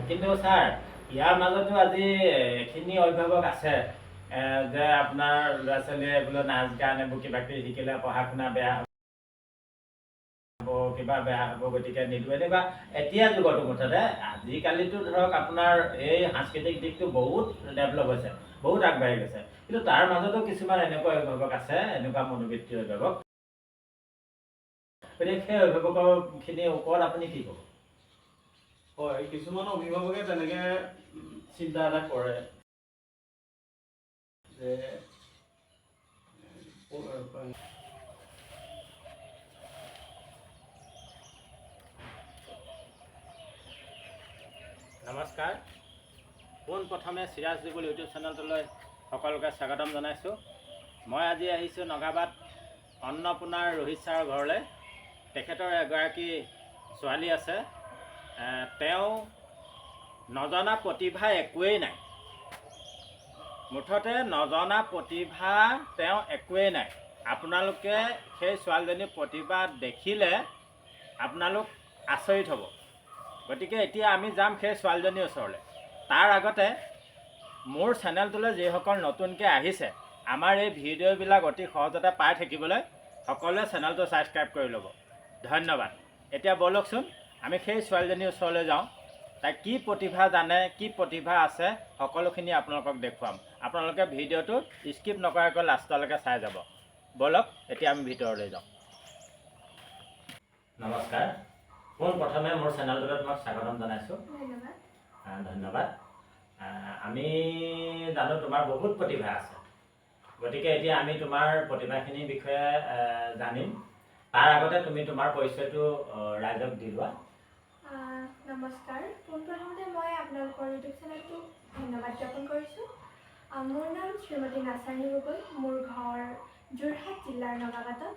কিন্তু স্যাৰ ইয়াৰ মাজতো আজি এখিনি অভিভাৱক আছে যে আপোনাৰ ল'ৰা ছোৱালীয়ে বোলে নাচ গান এইবোৰ কিবা কিবি শিকিলে পঢ়া শুনা বেয়া হ'ব কিবা বেয়া হ'ব গতিকে নিদিওঁ এনেকুৱা এতিয়া যুগতো মুঠতে আজিকালিতো ধৰক আপোনাৰ এই সাংস্কৃতিক দিশটো বহুত ডেভেলপ হৈছে বহুত আগবাঢ়ি গৈছে কিন্তু তাৰ মাজতো কিছুমান এনেকুৱা অভিভাৱক আছে এনেকুৱা মনোবৃত্তিৰ অভিভাৱক গতিকে সেই অভিভাৱকখিনিৰ ওপৰত আপুনি কি ক'ব? হয়, কিছুমান অভিভাৱকে তেনেকে চিন্তা এটা কৰে যে নমস্কাৰ, পোনপ্ৰথমে চিৰাজ যুগল ইউটিউব চেনেলটোলৈ সকলোকে স্বাগতম জনাইছোঁ। মই আজি আহিছোঁ নগাবাদ অন্নপূৰ্ণাৰ ৰোহিত ছাৰৰ ঘৰলৈ। তেখেতৰ এগৰাকী ছোৱালী আছে, তেওঁ নজনা প্ৰতিভা একোৱেই নাই, মুঠতে নজনা প্ৰতিভা তেওঁ একোৱেই নাই। আপোনালোকে সেই ছোৱালীজনীৰ প্ৰতিভা দেখিলে আপোনালোক আচৰিত হ'ব। গতিকে এতিয়া আমি যাম সেই ছোৱালীজনীৰ ওচৰলৈ। তাৰ আগতে মোৰ চেনেলটোলৈ যিসকল নতুনকৈ আহিছে, আমাৰ এই ভিডিঅ'বিলাক অতি সহজতে পাই থাকিবলৈ সকলোৱে চেনেলটো ছাবস্ক্ৰাইব কৰি ল'ব। ধন্যবাদ। এতিয়া ব'লকচোন আমি সেই ছোৱালীজনীৰ ওচৰলৈ যাওঁ। তাই কি প্ৰতিভা জানে, কি প্ৰতিভা আছে, সকলোখিনি আপোনালোকক দেখুৱাম। আপোনালোকে ভিডিঅ'টো স্কিপ নকৰাকৈ লাষ্টলৈকে চাই যাব। ব'লক এতিয়া আমি ভিতৰলৈ যাওঁ। নমস্কাৰ, পোনপ্ৰথমে মোৰ চেনেলটোলৈ তোমাক স্বাগতম জনাইছোঁ। ধন্যবাদ। আমি জানো তোমাৰ বহুত প্ৰতিভা আছে, গতিকে এতিয়া আমি তোমাৰ প্ৰতিভাখিনিৰ বিষয়ে জানিম। তাৰ আগতে তুমি তোমাৰ পৰিচয়টো ৰাইজক দি লোৱা। নমস্কাৰ, পোনপ্ৰথমতে মই আপোনালোকৰ ইউটিউব চেনেলটো ধন্যবাদ জ্ঞাপন কৰিছোঁ। মোৰ নাম শ্ৰীমতী নাচানী গগৈ, মোৰ ঘৰ যোৰহাট জিলাৰ নগাবাদত।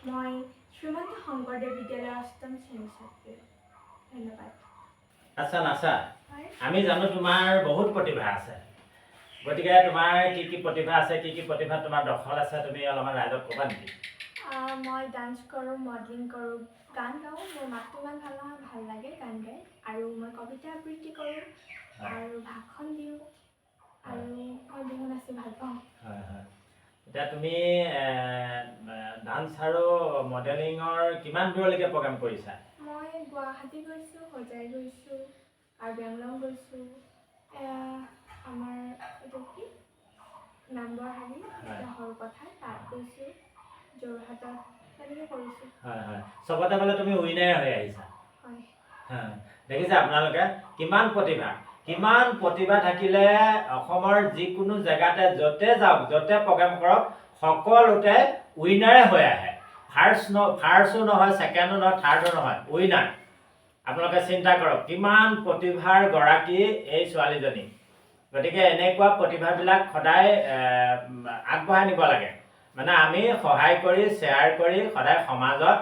মই শ্ৰীমন্ত শংকৰদেৱ বিদ্যালয়ৰ অষ্টম শ্ৰেণীৰ ছাত্ৰী। ধন্যবাদ। আচ্ছা নাচা, আমি জানো তোমাৰ বহুত প্ৰতিভা আছে, গতিকে তোমাৰ কি কি প্ৰতিভা আছে, কি কি প্ৰতিভা তোমাৰ দখল আছে, তুমি অলপমান ৰাইজক ক'বা নেকি? মই ডান্স কৰোঁ, মডেলিং কৰোঁ, গান গাওঁ। মোৰ মাতটো ইমান ভাল নহয়, ভাল লাগে গান গাই। আৰু মই কবিতা আবৃত্তি কৰোঁ আৰু ভাষণ দিওঁ আৰু মই বিহু নাচি ভাল পাওঁ। হয় হয়। এতিয়া তুমি ডান্স আৰু মডেলিঙৰ কিমান দূৰলৈকে প্ৰগ্ৰাম কৰিছা? মই গুৱাহাটী গৈছোঁ, হোজাই গৈছোঁ, কাৰ্বি আংলং গৈছোঁ, আমাৰ এইটো কি নামবৰহাৰী সৰুপথাৰ তাত গৈছোঁ, যোৰহাটত তেনেকৈ কৰিছোঁ। হয় হয়, চবতে বোলে তুমি উইনাৰ হৈ আহিছা। হয়। দেখিছে আপোনালোকে কিমান প্ৰতিভা, কিমান প্ৰতিভা থাকিলে অসমৰ যিকোনো জেগাতে য'তে যাওক, য'তে প্ৰগ্ৰেম কৰক, সকলোতে উইনাৰে হৈ আহে। ফাৰ্ষ্টো নহয়, ছেকেণ্ডো নহয়, থাৰ্ডো নহয়, উইনাৰ। আপোনালোকে চিন্তা কৰক কিমান প্ৰতিভাৰ গৰাকী এই ছোৱালীজনী। গতিকে এনেকুৱা প্ৰতিভাবিলাক সদায় আগবঢ়াই নিব লাগে। মানে আমি সহায় কৰি, শ্বেয়াৰ কৰি সদায় সমাজত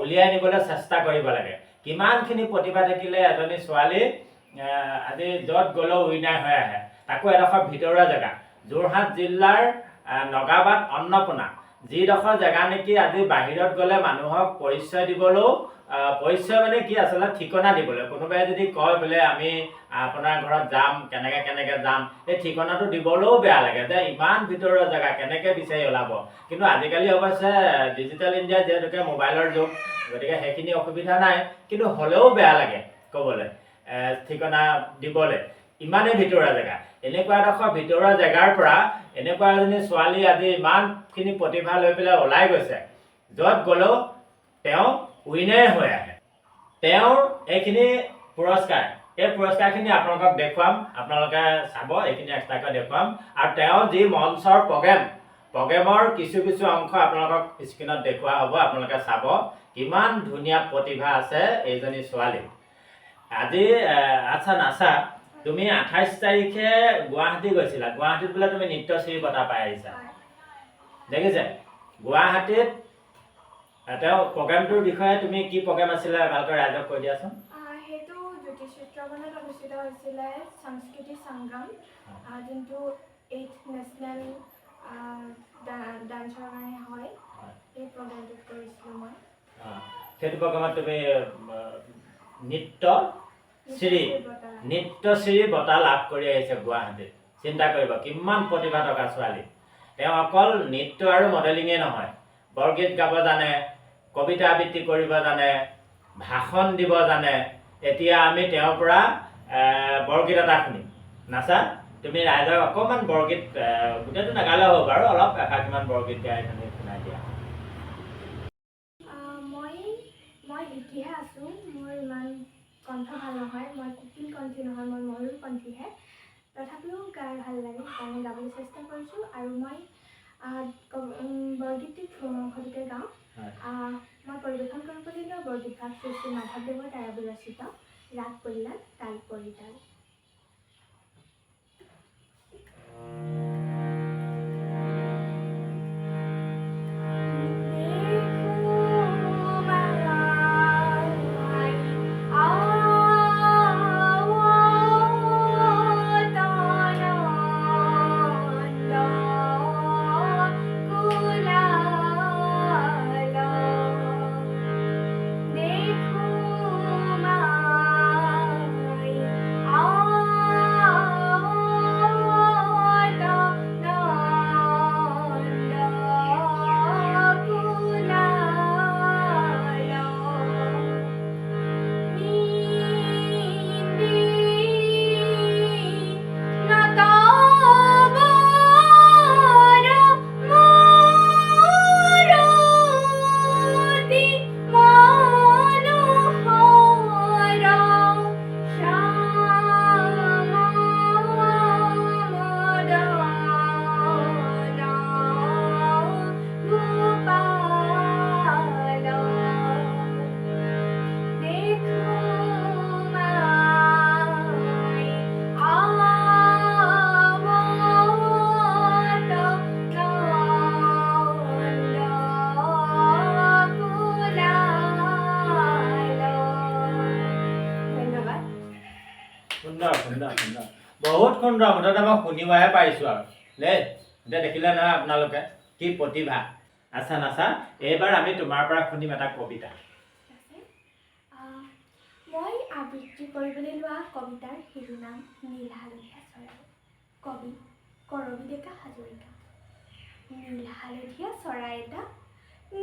উলিয়াই নিবলৈ চেষ্টা কৰিব লাগে। কিমানখিনি প্ৰতিভা থাকিলে এজনী ছোৱালী আজি য'ত গ'লেও উইনাৰ হৈ আহে। তাকো এডোখৰ ভিতৰুৱা জেগা, যোৰহাট জিলাৰ নগাবাদ অন্নপূৰ্ণা, যিডোখৰ জেগা নেকি আজি বাহিৰত গ'লে মানুহক পৰিচয় দিবলৈও, পৰিচয় মানে কি আচলতে ঠিকনা দিবলৈ, কোনোবাই যদি কয় বোলে আমি আপোনাৰ ঘৰত যাম, কেনেকৈ যাম, এই ঠিকনাটো দিবলৈও বেয়া লাগে যে ইমান ভিতৰুৱা জেগা কেনেকৈ বিচাৰি ওলাব। কিন্তু আজিকালি অৱশ্যে ডিজিটেল ইণ্ডিয়া যিহেতুকে মোবাইলৰ যুগ, গতিকে সেইখিনি অসুবিধা নাই, কিন্তু হ'লেও বেয়া লাগে ক'বলৈ, ঠিকনা দিবলৈ। ইমানেই ভিতৰুৱা জেগা, এনেকুৱা এডোখৰ ভিতৰুৱা জেগাৰ পৰা এনেকুৱা এজনী ছোৱালী আজি ইমানখিনি প্ৰতিভা লৈ পেলাই ওলাই গৈছে, য'ত গ'লেও তেওঁ উইনাৰ হৈ আহে। তেওঁৰ এইখিনি পুৰস্কাৰ, এই পুৰস্কাৰখিনি আপোনালোকক দেখুৱাম, আপোনালোকে চাব, এইখিনি এক্সট্ৰাকৈ দেখুৱাম। আৰু তেওঁ যি মঞ্চৰ প্ৰগ্ৰেমৰ কিছু অংশ আপোনালোকক স্ক্ৰীণত দেখুওৱা হ'ব, আপোনালোকে চাব কিমান ধুনীয়া প্ৰতিভা আছে এইজনী ছোৱালী। আজি আচ্ছা নাচা, তুমি 28 তাৰিখে গুৱাহাটী গৈছিলা, গুৱাহাটীত বোলে তুমি নৃত্যশ্ৰী বঁটা পাই আহিছা। দেখিছে গুৱাহাটীত তেওঁ প্ৰগ্ৰেমটোৰ বিষয়ে তুমি কি প্ৰগ্ৰেম আছিলে ভালকৈ ৰাইজক কৈ দিয়াচোন। সেইটো জ্যোতিষ চিত্ৰবনত অনুষ্ঠিত হৈছিলে সংস্কৃতি সংগ্ৰাম, যোনটো 8th নেশ্যনেল ডান্সৰ কাৰণে হয়। সেই প্ৰগ্ৰেমটোত কৰিছিলোঁ মই। সেইটো প্ৰগ্ৰেমত তুমি নৃত্য শ্ৰী নৃত্যশ্ৰী বঁটা লাভ কৰি আহিছে গুৱাহাটীত। চিন্তা কৰিব কিমান প্ৰতিভা থকা ছোৱালী। তেওঁ অকল নৃত্য আৰু মডেলিঙেই নহয়, বৰগীত গাব জানে, কবিতা আবৃত্তি কৰিব জানে, ভাষণ দিব জানে। এতিয়া আমি তেওঁৰ পৰা বৰগীত এটা শুনিম। নাচা, তুমি ৰাইজক অকণমান বৰগীত, গোটেইটো নাগালেও হ'ব বাৰু, অলপ এষাৰমান বৰগীত গাই তুমি শুনাই দিয়া। মই শিকিহে আছোঁ, মোৰ ইমান কণ্ঠ ভাল নহয়, মই কুকিল কণ্ঠী নহয়, মই ময়ূৰ কণ্ঠীহে। তথাপিও গাই ভাল লাগে, সেইকাৰণে গাবলৈ চেষ্টা কৰিছোঁ। আৰু মই বৰগীতটিত মুখতে গাওঁ। মই পৰিৱেশন কৰিবলৈ লোৱা বৰগীতভাগ শ্ৰী শ্ৰী মাধৱদেৱৰ দ্বাৰা বিৰচিত ৰাগ কল্যাণ তাল পৰিতাল। বহুত সুন্দৰ, মুঠতে মই শুনিবহে পাৰিছোঁ আৰু দেই। এতিয়া দেখিলে নহয় আপোনালোকে কি প্ৰতিভা। আচ্ছা নাচা, এইবাৰ আমি তোমাৰ পৰা শুনিম এটা কবিতা। মই আবৃত্তি কৰিবলৈ লোৱা কবিতাৰ শিৰোনাম নীল হালধীয়া চৰাই। কবি কৰবী ডেকা হাজৰিকা। নীল হালধীয়া চৰাই এটা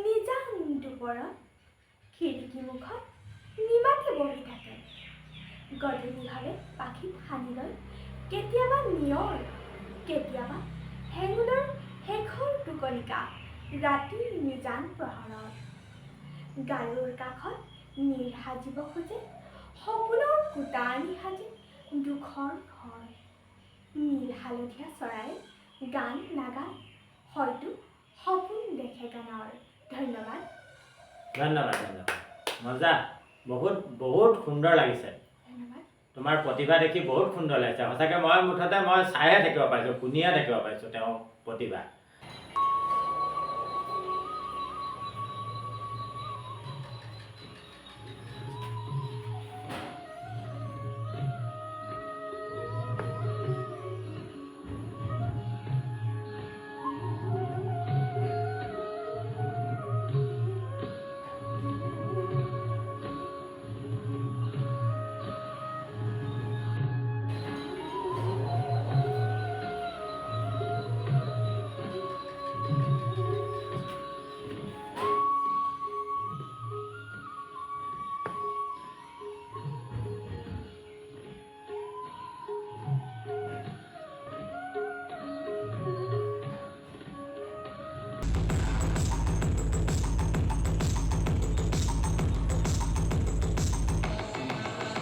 নিজান দুপৰত খিৰিকী মুখত নিমাতে বহি থাকে। গধূলি হ'লে পাখিত সানি লৈ কেতিয়াবা নিয়ৰ, কেতিয়াবা হেঙুলৰ শেষৰ টোকনিকা ৰাতিৰ নিজান প্ৰহৰত গাৰুৰ কাষত নীৰ সাজিব খোজে, সপোনৰ কোটা আনি সাজে দুখৰ ঘৰ। নীল হালধীয়া চৰাই গান নাগায়, হয়তো সপোন দেখে গানৰ। ধন্যবাদ। ধন্যবাদ, ধন্যবাদ। মজা, বহুত বহুত সুন্দৰ লাগিছে। তোমাৰ প্ৰতিভা দেখি বহুত সুন্দৰ লাগিছে সঁচাকৈ। মই মুঠতে মই চাইহে থাকিব পাৰিছোঁ, শুনিহে থাকিব পাৰিছোঁ তেওঁৰ প্ৰতিভা।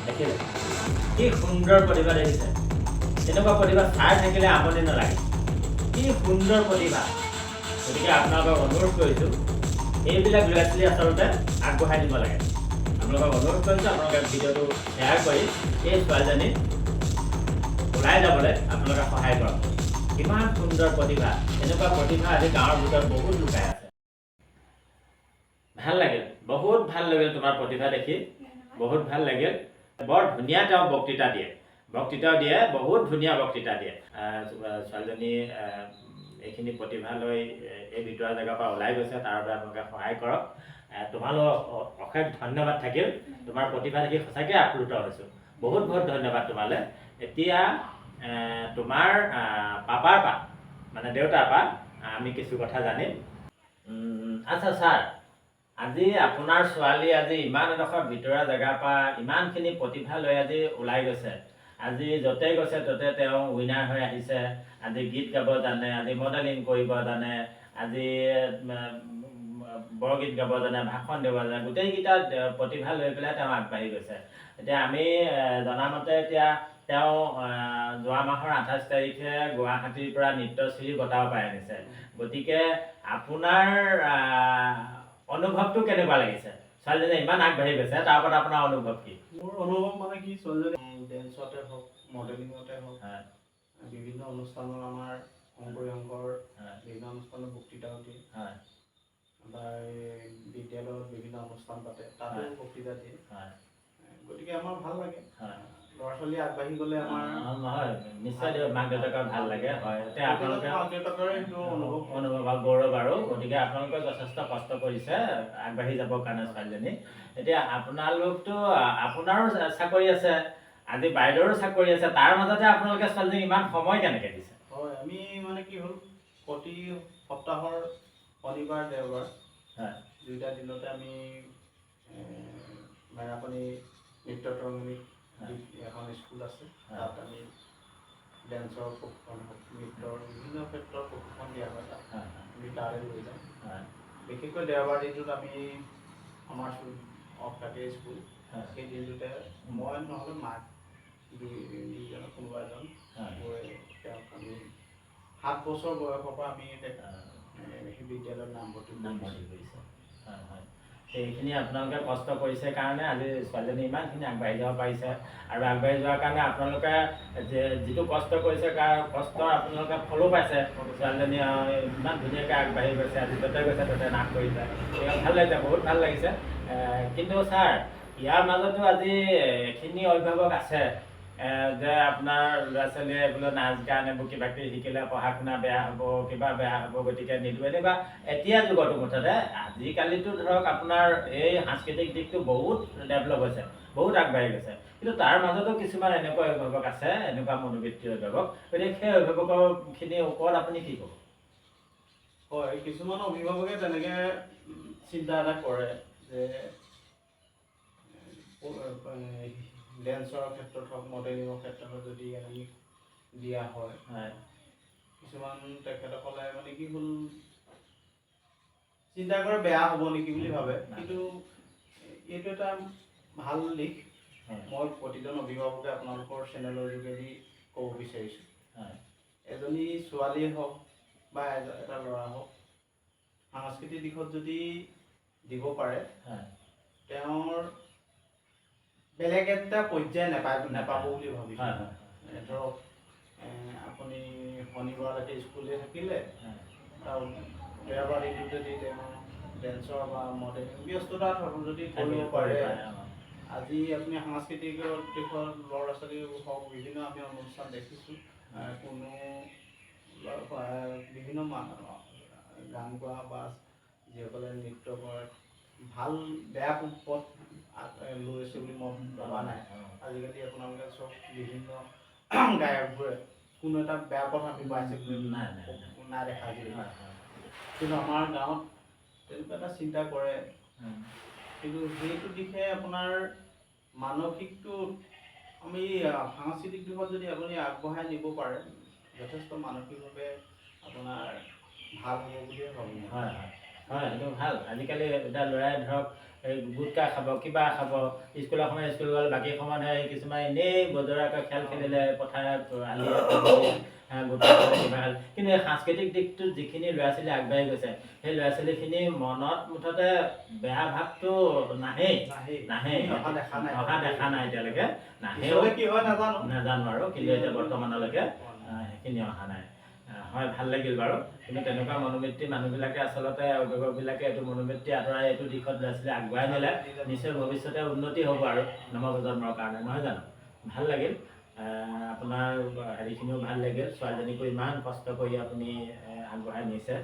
দেখিলে কি সুন্দৰ প্ৰতিভা দেখিছে। তেনেকুৱা প্ৰতিভা চাই থাকিলে আমনি নালাগে। কি সুন্দৰ প্ৰতিভা। গতিকে আপোনালোকক অনুৰোধ কৰিছোঁ, এইবিলাক ল'ৰা ছোৱালী আচলতে আগবঢ়াই দিব লাগে। আপোনালোকক অনুৰোধ কৰিছোঁ, আপোনালোকে ভিডিঅ'টো শ্বেয়াৰ কৰি এই ছোৱালীজনী ওলাই যাবলৈ আপোনালোকে সহায় কৰক। কিমান সুন্দৰ প্ৰতিভা। এনেকুৱা প্ৰতিভা আজি গাঁৱৰ ভিতৰত বহুত লুকাই আছে। ভাল লাগিল, বহুত ভাল লাগিল তোমাৰ প্ৰতিভা দেখি, বহুত ভাল লাগিল। বৰ ধুনীয়া তেওঁ বক্তৃতা দিয়ে, বক্তৃতাও দিয়ে, বহুত ধুনীয়া বক্তৃতা দিয়ে। ছোৱালীজনী এইখিনি প্ৰতিভা লৈ এই ভিতৰুৱা জেগাৰ পৰা ওলাই গৈছে, তাৰ বাবে আপোনালোকে সহায় কৰক। তোমালোকক অশেষ ধন্যবাদ থাকিল। তোমাৰ প্ৰতিভা দেখি সঁচাকৈ আপ্লুত হৈছোঁ। বহুত বহুত ধন্যবাদ তোমালৈ। এতিয়া তোমাৰ পাপাৰ পৰা মানে দেউতাৰ পৰা আমি কিছু কথা জানিম। আচ্ছা ছাৰ, আজি আপোনাৰ ছোৱালী আজি ইমান এডোখৰ ভিতৰুৱা জেগাৰ পৰা ইমানখিনি প্ৰতিভা লৈ আজি ওলাই গৈছে। আজি য'তে গৈছে ত'তে তেওঁ উইনাৰ হৈ আহিছে। আজি গীত গাব জানে, আজি মডেলিং কৰিব জানে, আজি বৰগীত গাব জানে, ভাষণ দিব জানে, গোটেইকেইটা প্ৰতিভা লৈ পেলাই তেওঁ আগবাঢ়ি গৈছে। এতিয়া আমি জনামতে এতিয়া তেওঁ যোৱা মাহৰ 28 তাৰিখে গুৱাহাটীৰ পৰা নৃত্যশ্ৰী বঁটাও পাই আনিছে। গতিকে আপোনাৰ অনুভৱটো কেনেকুৱা লাগিছে? ছোৱালীজনী ইমান আগবাঢ়ি গৈছে, তাৰ ওপৰত আপোনাৰ অনুভৱ কি? মোৰ অনুভৱ মানে কি, ছোৱালীজনী ডেন্সতে হওক, মডেলিঙতে হওক, বিভিন্ন অনুষ্ঠানত আমাৰ শংকৰী অংকৰ বিভিন্ন অনুষ্ঠানত বক্তৃতা দিয়ে, বা বিদ্যালয়ত বিভিন্ন অনুষ্ঠান পাতে, তাতো বক্তৃতা দিয়ে। গতিকে আমাৰ ভাল লাগে, ল'ৰা ছোৱালী আগবাঢ়ি গ'লে আমাৰ হয়, নিশ্চয় মাক দেউতাকৰ ভাল লাগে। হয়, এতিয়া আপোনালোকে মাক দেউতাকৰে সেইটো অনুভৱ আৰু গৌৰৱ আৰু। গতিকে আপোনালোকে যথেষ্ট কষ্ট কৰিছে আগবাঢ়ি যাবৰ কাৰণে ছোৱালীজনী। এতিয়া আপোনালোকতো আপোনাৰো চাকৰি আছে, আজি বাইদেউৰো চাকৰি আছে, তাৰ মাজতে আপোনালোকে ছোৱালীজনীক ইমান সময় কেনেকৈ দিছে? হয়, আমি মানে কি হ'ল, প্ৰতি সপ্তাহৰ শনিবাৰ দেওবাৰ দুইটা দিনতে আমি মেৰাপানী নৃত্য তৰংগিনী এখন স্কুল আছে, তাত আমি ডেন্সৰ প্ৰশিক্ষণ হওক, নৃত্যৰ বিভিন্ন ক্ষেত্ৰত প্ৰশিক্ষণ দিয়া হয়। তাত আমি তালৈ লৈ যাওঁ। বিশেষকৈ দেওবাৰ দিনটোত আমি আমাৰ অফ থাকে স্কুল, সেই দিনটোতে মই নহ'লে মাক দুইজনৰ কোনোবা এজন গৈ তেওঁক আমি 7 বছৰ বয়সৰ পৰা আমি সেই বিদ্যালয়ত নামভৰ্তি কৰিছে। হয় হয়, সেইখিনি আপোনালোকে কষ্ট কৰিছে কাৰণে আজি ছোৱালীজনী ইমানখিনি আগবাঢ়ি যাব পাৰিছে। আৰু আগবাঢ়ি যোৱাৰ কাৰণে আপোনালোকে যিটো কষ্ট কৰিছে কষ্ট আপোনালোকে ফলো পাইছে। ছোৱালীজনী ইমান ধুনীয়াকৈ আগবাঢ়ি গৈছে, আজি য'তে গৈছে ত'তে নাম কৰিছে, ভাল লাগিছে, বহুত ভাল লাগিছে। কিন্তু ছাৰ, ইয়াৰ মাজতো আজি এখিনি অভিভাৱক আছে যে আপোনাৰ ল'ৰা ছোৱালীয়ে বোলে নাচ গান এইবোৰ কিবা কিবি শিকিলে পঢ়া শুনা বেয়া হ'ব, কিবা বেয়া হ'ব, গতিকে নিদিওঁ এনেকুৱা। এতিয়া যুগতো মুঠতে আজিকালিতো ধৰক আপোনাৰ এই সাংস্কৃতিক দিশটো বহুত ডেভেলপ হৈছে, বহুত আগবাঢ়ি গৈছে। কিন্তু তাৰ মাজতো কিছুমান এনেকুৱা অভিভাৱক আছে, এনেকুৱা মনোবৃত্তিৰ অভিভাৱক। গতিকে সেই অভিভাৱকখিনিৰ ওপৰত আপুনি কি ক'ব? হয়, কিছুমান অভিভাৱকে তেনেকৈ চিন্তা এটা কৰে যে ডেন্সৰ ক্ষেত্ৰত হওক, মডেলিঙৰ ক্ষেত্ৰত যদি আমি দিয়া হয়, কিছুমান তেখেতসকলে মানে কি হ'ল, চিন্তা কৰে বেয়া হ'ব নেকি বুলি ভাবে। কিন্তু এইটো এটা ভাল দিশ। মই প্ৰতিজন অভিভাৱকে আপোনালোকৰ চেনেলৰ যোগেদি ক'ব বিচাৰিছোঁ, এজনী ছোৱালীয়ে হওক বা এটা ল'ৰা হওক, সাংস্কৃতিক দিশত যদি দিব পাৰে, তেওঁৰ বেলেগ এটা পৰ্যায় নাপাব বুলি ভাবিছোঁ। ধৰক আপুনি শনিবাৰলৈকে স্কুলে থাকিলে, দেওবাৰ দিনটোতে যদি তেওঁ ডেন্সৰ বা মডেলিং ব্যস্ততা যদি কৰিব পাৰে, আজি আপুনি সাংস্কৃতিক দিশত ল'ৰা ছোৱালী হওক, বিভিন্ন আমি অনুষ্ঠান দেখিছোঁ, কোনো বিভিন্ন গান গোৱা বা যিসকলে নৃত্য কৰে ভাল বেয়া পথ লৈছে বুলি মই ভবা নাই। আজিকালি আপোনালোকে চব বিভিন্ন গায়কবোৰে কোনো এটা বেয়া পথ আমি পাইছে বুলি নাই দেখা আজিকালি। কিন্তু আমাৰ গাঁৱত তেনেকুৱা এটা চিন্তা কৰে, কিন্তু সেইটো দিশে আপোনাৰ মানসিকটো আমি সাংস্কৃতিক দিশত যদি আপুনি আগবঢ়াই নিব পাৰে, যথেষ্ট মানসিকভাৱে আপোনাৰ ভাল হ'ব বুলিয়ে ভাবোঁ। হয় হয় হয়, সেইটো ভাল। আজিকালি এতিয়া ল'ৰাই ধৰক এই গুটকা খাব, কিবা খাব, স্কুলৰ সময় স্কুল গ'ল, বাকী সময়ত কিছুমান এনেই বজৰাকৈ খেল খেলিলে, পথাৰত আলিয়ে গুটকা খালে, কিবা খালে। কিন্তু এই সাংস্কৃতিক দিশটোত যিখিনি ল'ৰা ছোৱালী আগবাঢ়ি গৈছে, সেই ল'ৰা ছোৱালীখিনিৰ মনত মুঠতে বেয়া ভাৱটো নাহেই, অহা দেখা নাই এতিয়ালৈকে, নাহেও, কি হয় নাজানো আৰু, কিন্তু এতিয়া বৰ্তমানলৈকে সেইখিনি অহা নাই। হয়, ভাল লাগিল বাৰু। কিন্তু তেনেকুৱা মনোবৃত্তি মানুহবিলাকে আচলতে অভিভাৱকবিলাকে এইটো মনোবৃত্তি আঁতৰাই এইটো দিশত ল'ৰা ছোৱালী আগুৱাই নিলে নিশ্চয় ভৱিষ্যতে উন্নতি হ'ব আৰু নৱপ্ৰজন্মৰ কাৰণে, নহয় জানো? ভাল লাগিল, আপোনাৰ হেৰিখিনিও ভাল লাগিল, ছোৱালীজনীকো ইমান কষ্ট কৰি আপুনি আগবঢ়াই নিছে,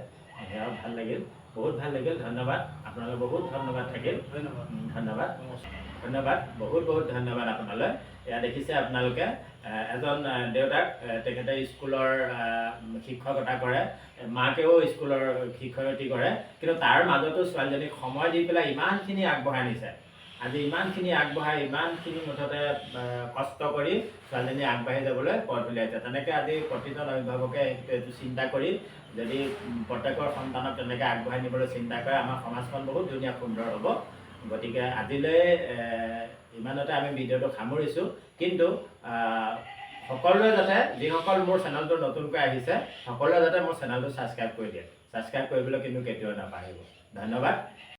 সেয়াও ভাল লাগিল। বহুত ভাল লাগিল, ধন্যবাদ আপোনালৈ, বহুত ধন্যবাদ থাকিল। ধন্যবাদ। ধন্যবাদ, নমস্কাৰ। ধন্যবাদ, বহুত বহুত ধন্যবাদ আপোনালৈ। এয়া দেখিছে আপোনালোকে এজন দেউতাক, তেখেতে স্কুলৰ শিক্ষকতা কৰে, মাকেও স্কুলৰ শিক্ষয়িত্ৰী কৰে, কিন্তু তাৰ মাজতো ছোৱালীজনীক সময় দি পেলাই ইমানখিনি আগবঢ়াই নিছে। আজি ইমানখিনি আগবঢ়াই, ইমানখিনি মুঠতে কষ্ট কৰি ছোৱালীজনী আগবাঢ়ি যাবলৈ পথ উলিয়াইছে। তেনেকৈ আজি প্ৰতিজন অভিভাৱকে এইটো চিন্তা কৰি যদি প্ৰত্যেকৰ সন্তানক তেনেকৈ আগবঢ়াই নিবলৈ চিন্তা কৰে, আমাৰ সমাজখন বহুত ধুনীয়া সুন্দৰ হ'ব। গতিকে আজিলৈ ইমানতে আমি ভিডিঅ'টো সামৰিছোঁ। কিন্তু সকলোৱে যাতে, যিসকল মোৰ চেনেলটো নতুনকৈ আহিছে, সকলোৱে যাতে মোৰ চেনেলটো ছাবস্ক্ৰাইব কৰি দিয়ে। ছাবস্ক্ৰাইব কৰিবলৈ কিন্তু কেতিয়াও নাপাহৰিব। ধন্যবাদ।